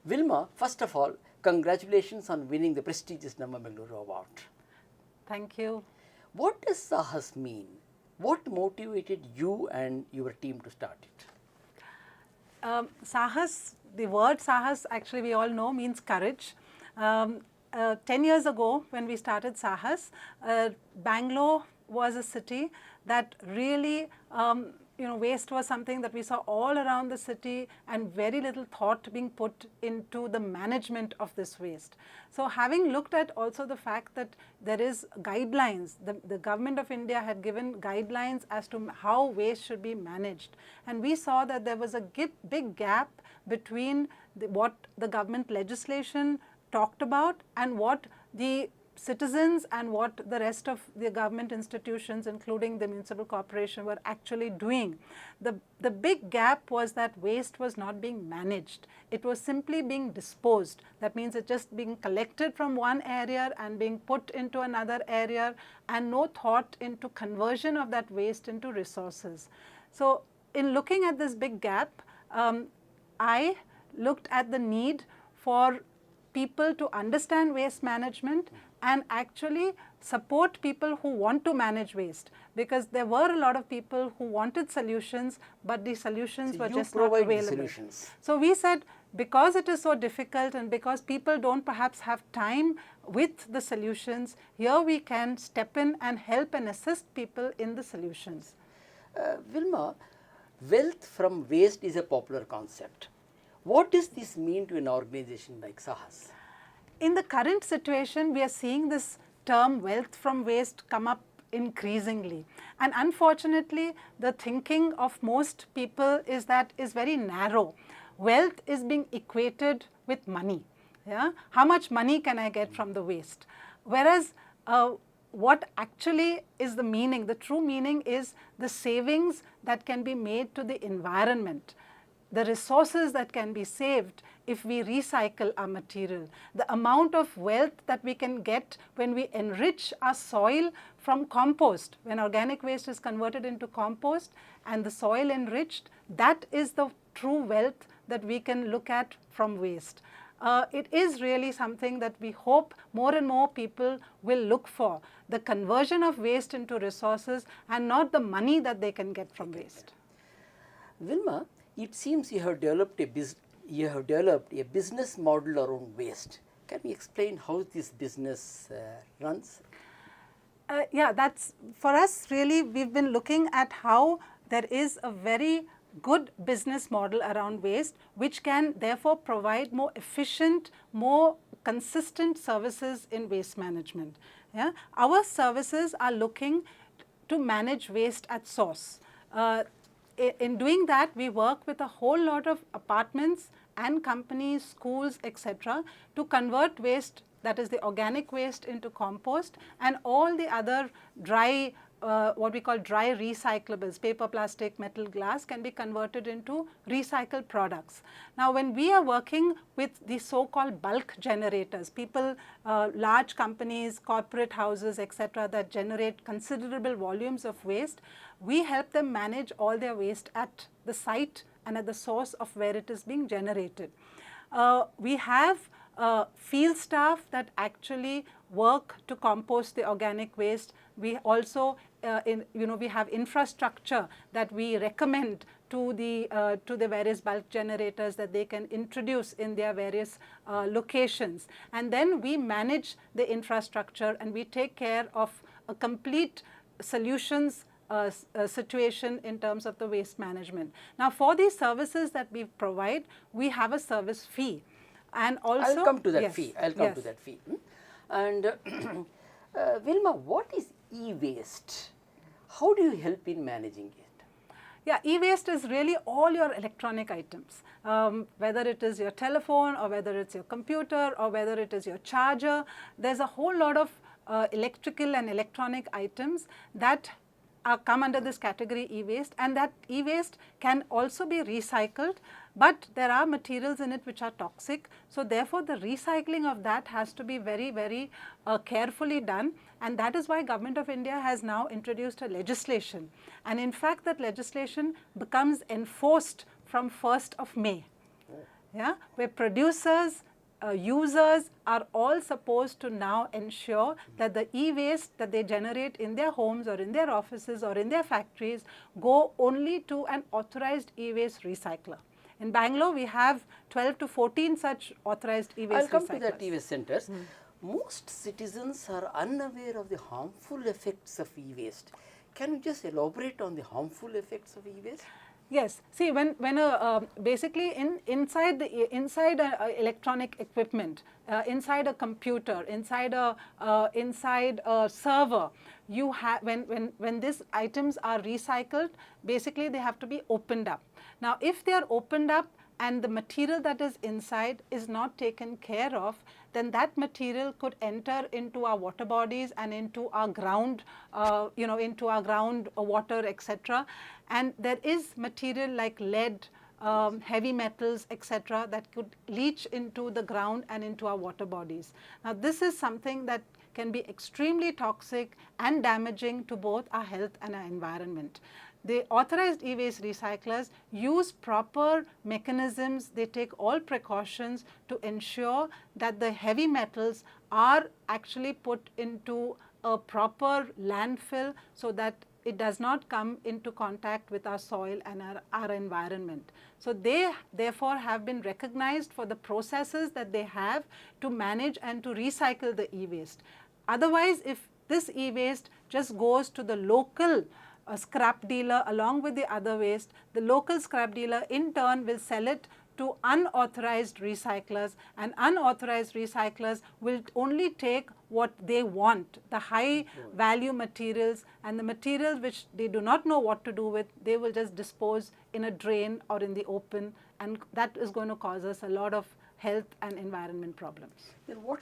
Vilma, first of all, congratulations on winning the prestigious Namma Bengaluru Award. Thank you. What does Saahas mean? What motivated you and your team to start it? Saahas, the word Saahas, actually we all know, means courage. 10 years ago when we started Saahas, Bangalore was a city that really, waste was something that we saw all around the city and very little thought being put into the management of this waste. So having looked at also the fact that there is guidelines, the government of India had given guidelines as to how waste should be managed, and we saw that there was a big gap between what the government legislation talked about and what the citizens and what the rest of the government institutions, including the municipal corporation, were actually doing. The big gap was that waste was not being managed. It was simply being disposed. That means it just being collected from one area and being put into another area, and no thought into conversion of that waste into resources. So in looking at this big gap, I looked at the need for people to understand waste management and actually support people who want to manage waste, because there were a lot of people who wanted solutions, but the solutions were just not available. Solutions. So we said, because it is so difficult and because people don't perhaps have time with the solutions, here we can step in and help and assist people in the solutions. Vilma, wealth from waste is a popular concept. What does this mean to an organization like Saahas? In the current situation, we are seeing this term wealth from waste come up increasingly. And unfortunately, the thinking of most people is very narrow. Wealth is being equated with money. Yeah? How much money can I get from the waste? Whereas what actually is the meaning, the true meaning is the savings that can be made to the environment, the resources that can be saved if we recycle our material, the amount of wealth that we can get when we enrich our soil from compost, when organic waste is converted into compost and the soil enriched, that is the true wealth that we can look at from waste. It is really something that we hope more and more people will look for, the conversion of waste into resources and not the money that they can get from waste. Vilma, it seems you have developed a business model around waste. Can you explain how this business runs? Yeah, that's for us really. We've been looking at how there is a very good business model around waste, which can therefore provide more efficient, more consistent services in waste management. Yeah? Our services are looking to manage waste at source. In doing that, we work with a whole lot of apartments and companies, schools, etc., to convert waste, that is the organic waste, into compost, and all the other dry, what we call dry recyclables, paper, plastic, metal, glass, can be converted into recycled products. Now, when we are working with the so-called bulk generators, people, large companies, corporate houses, etc., that generate considerable volumes of waste, we help them manage all their waste at the site and at the source of where it is being generated. We have field staff that actually work to compost the organic waste. We also, we have infrastructure that we recommend to the various bulk generators that they can introduce in their various locations. And then we manage the infrastructure and we take care of a complete solutions situation in terms of the waste management. Now, for these services that we provide, we have a service fee. And also, I'll come to that yes, fee. I'll come to that fee. And Vilma, what is e-waste? How do you help in managing it? Yeah, e-waste is really all your electronic items, whether it is your telephone or whether it's your computer or whether it is your charger. There's a whole lot of electrical and electronic items that come under this category e-waste, and that e-waste can also be recycled, but there are materials in it which are toxic. So therefore, the recycling of that has to be very, very carefully done, and that is why Government of India has now introduced a legislation, and in fact that legislation becomes enforced from 1st of May. yeah, where producers, users are all supposed to now ensure that the e-waste that they generate in their homes or in their offices or in their factories go only to an authorized e-waste recycler. In Bangalore, we have 12 to 14 such authorized e-waste I'll come recyclers. to the e-waste centers. Most citizens are unaware of the harmful effects of e-waste. Can you just elaborate on the harmful effects of e-waste? Yes. See, when basically inside electronic equipment, inside a computer, inside a server, you have when these items are recycled, basically they have to be opened up. Now, if they are opened up and the material that is inside is not taken care of, then that material could enter into our water bodies and into our ground, into our ground water, etc. And there is material like lead, heavy metals, etc., that could leach into the ground and into our water bodies. Now, this is something that can be extremely toxic and damaging to both our health and our environment. The authorized e-waste recyclers use proper mechanisms, they take all precautions to ensure that the heavy metals are actually put into a proper landfill so that it does not come into contact with our soil and our environment. So they therefore have been recognized for the processes that they have to manage and to recycle the e-waste. Otherwise, if this e-waste just goes to the local scrap dealer along with the other waste, the local scrap dealer in turn will sell it to unauthorized recyclers, and unauthorized recyclers will only take what they want, the high value materials, and the materials which they do not know what to do with, they will just dispose in a drain or in the open, and that is going to cause us a lot of health and environment problems. Then what